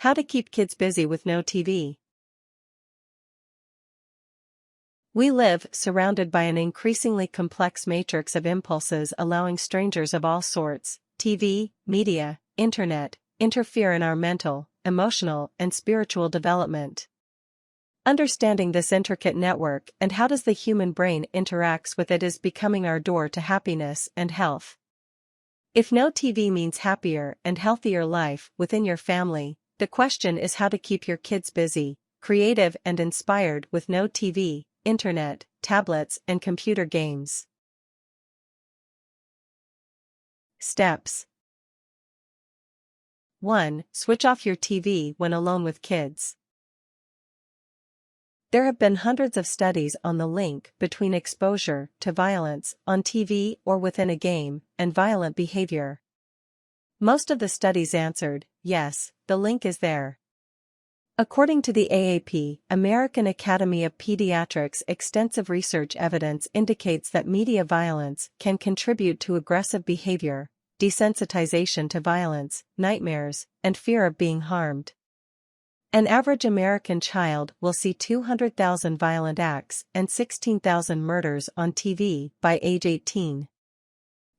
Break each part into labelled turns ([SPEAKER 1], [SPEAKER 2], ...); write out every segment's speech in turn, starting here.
[SPEAKER 1] How to keep kids busy with no TV. We live surrounded by an increasingly complex matrix of impulses allowing strangers of all sorts, TV, media, internet, interfere in our mental, emotional, and spiritual development. Understanding this intricate network and how does the human brain interacts with it is becoming our door to happiness and health. If no TV means happier and healthier life within your family, the question is how to keep your kids busy, creative and inspired with no TV, internet, tablets and computer games. Steps 1. Switch off your TV when alone with kids. There have been hundreds of studies on the link between exposure to violence on TV or within a game and violent behavior. Most of the studies answered, yes, the link is there. According to the AAP, American Academy of Pediatrics, extensive research evidence indicates that media violence can contribute to aggressive behavior, desensitization to violence, nightmares, and fear of being harmed. An average American child will see 200,000 violent acts and 16,000 murders on TV by age 18.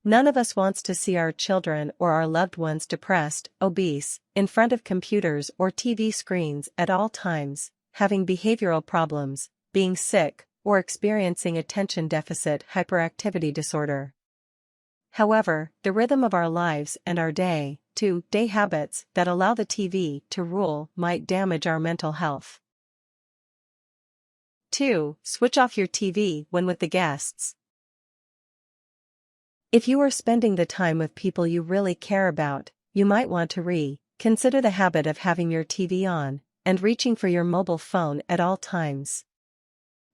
[SPEAKER 1] None of us wants to see our children or our loved ones depressed, obese, in front of computers or TV screens at all times, having behavioral problems, being sick, or experiencing attention deficit hyperactivity disorder. However, the rhythm of our lives and our day-to-day habits that allow the TV to rule might damage our mental health. 2. Switch off your TV when with the guests. If you are spending the time with people you really care about, you might want to reconsider the habit of having your TV on and reaching for your mobile phone at all times.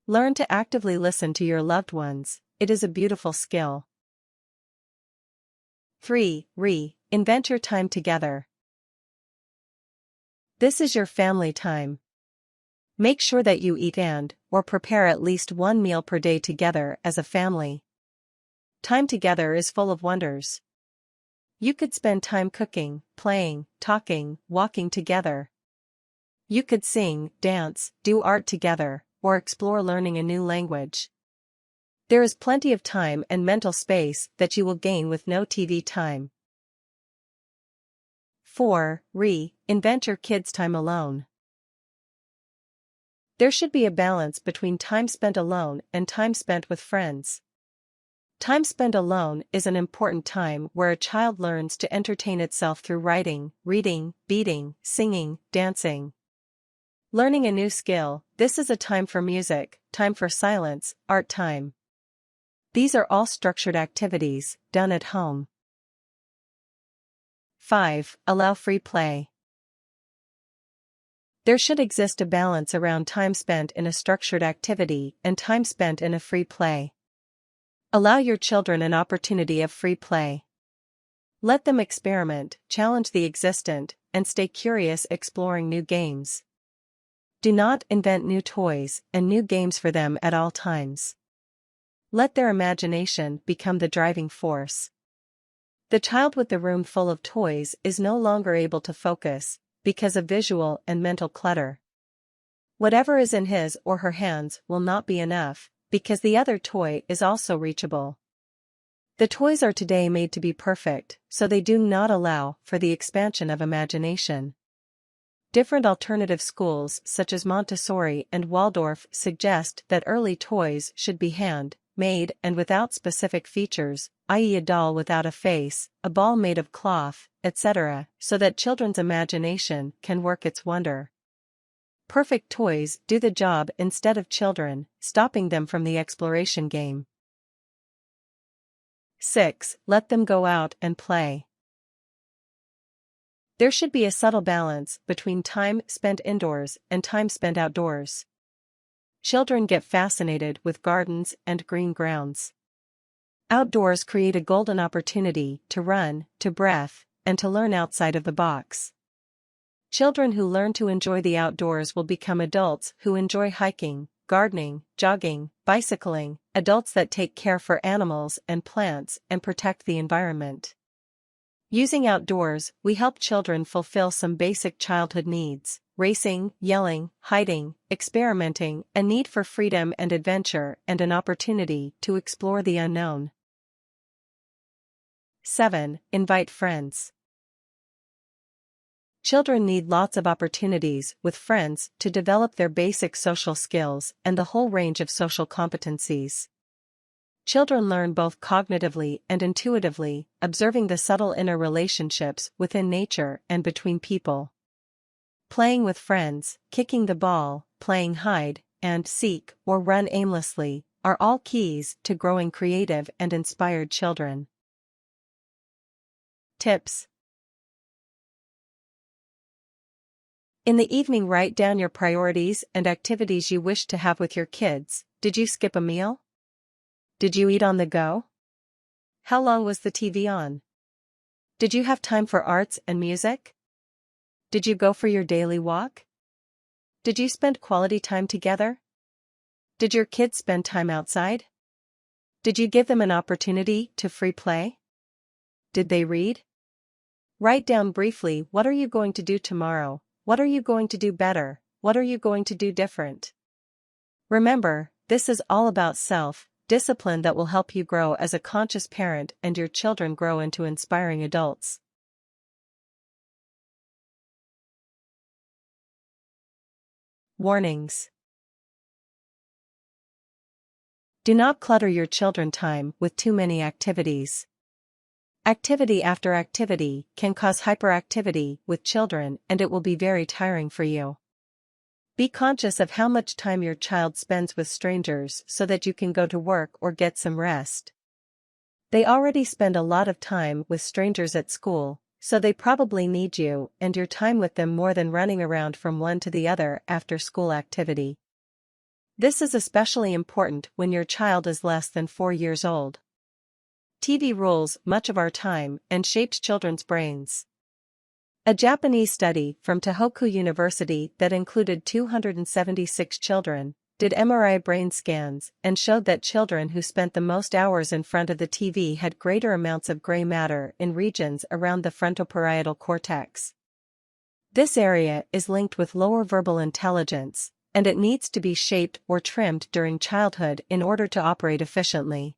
[SPEAKER 1] Learn to actively listen to your loved ones, it is a beautiful skill. 3. Reinvent your time together. This is your family time. Make sure that you eat or prepare at least one meal per day together as a family. Time together is full of wonders. You could spend time cooking, playing, talking, walking together. You could sing, dance, do art together, or explore learning a new language. There is plenty of time and mental space that you will gain with no TV time. 4. Reinvent your kids' time alone. There should be a balance between time spent alone and time spent with friends. Time spent alone is an important time where a child learns to entertain itself through writing, reading, beading, singing, dancing. Learning a new skill, this is a time for music, time for silence, art time. These are all structured activities, done at home. 5. Allow free play. There should exist a balance around time spent in a structured activity and time spent in a free play. Allow your children an opportunity of free play. Let them experiment, challenge the existent, and stay curious exploring new games. Do not invent new toys and new games for them at all times. Let their imagination become the driving force. The child with the room full of toys is no longer able to focus because of visual and mental clutter. Whatever is in his or her hands will not be enough, because the other toy is also reachable. The toys are today made to be perfect, so they do not allow for the expansion of imagination. Different alternative schools such as Montessori and Waldorf suggest that early toys should be hand-made and without specific features, i.e. a doll without a face, a ball made of cloth, etc., so that children's imagination can work its wonder. Perfect toys do the job instead of children, stopping them from the exploration game. 6. Let them go out and play. There should be a subtle balance between time spent indoors and time spent outdoors. Children get fascinated with gardens and green grounds. Outdoors create a golden opportunity to run, to breathe, and to learn outside of the box. Children who learn to enjoy the outdoors will become adults who enjoy hiking, gardening, jogging, bicycling, adults that take care for animals and plants and protect the environment. Using outdoors, we help children fulfill some basic childhood needs: racing, yelling, hiding, experimenting, a need for freedom and adventure, and an opportunity to explore the unknown. 7. Invite friends. Children need lots of opportunities with friends to develop their basic social skills and the whole range of social competencies. Children learn both cognitively and intuitively, observing the subtle inner relationships within nature and between people. Playing with friends, kicking the ball, playing hide and seek or run aimlessly are all keys to growing creative and inspired children. Tips. In the evening, write down your priorities and activities you wish to have with your kids. Did you skip a meal? Did you eat on the go? How long was the TV on? Did you have time for arts and music? Did you go for your daily walk? Did you spend quality time together? Did your kids spend time outside? Did you give them an opportunity to free play? Did they read? Write down briefly, what are you going to do tomorrow? What are you going to do better? What are you going to do different? Remember, this is all about self-discipline that will help you grow as a conscious parent and your children grow into inspiring adults. Warnings. Do not clutter your children's time with too many activities. Activity after activity can cause hyperactivity with children, and it will be very tiring for you. Be conscious of how much time your child spends with strangers so that you can go to work or get some rest. They already spend a lot of time with strangers at school, so they probably need you and your time with them more than running around from one to the other after school activity. This is especially important when your child is less than 4 years old. TV rules much of our time and shapes children's brains. A Japanese study from Tohoku University that included 276 children did MRI brain scans and showed that children who spent the most hours in front of the TV had greater amounts of gray matter in regions around the frontoparietal cortex. This area is linked with lower verbal intelligence, and it needs to be shaped or trimmed during childhood in order to operate efficiently.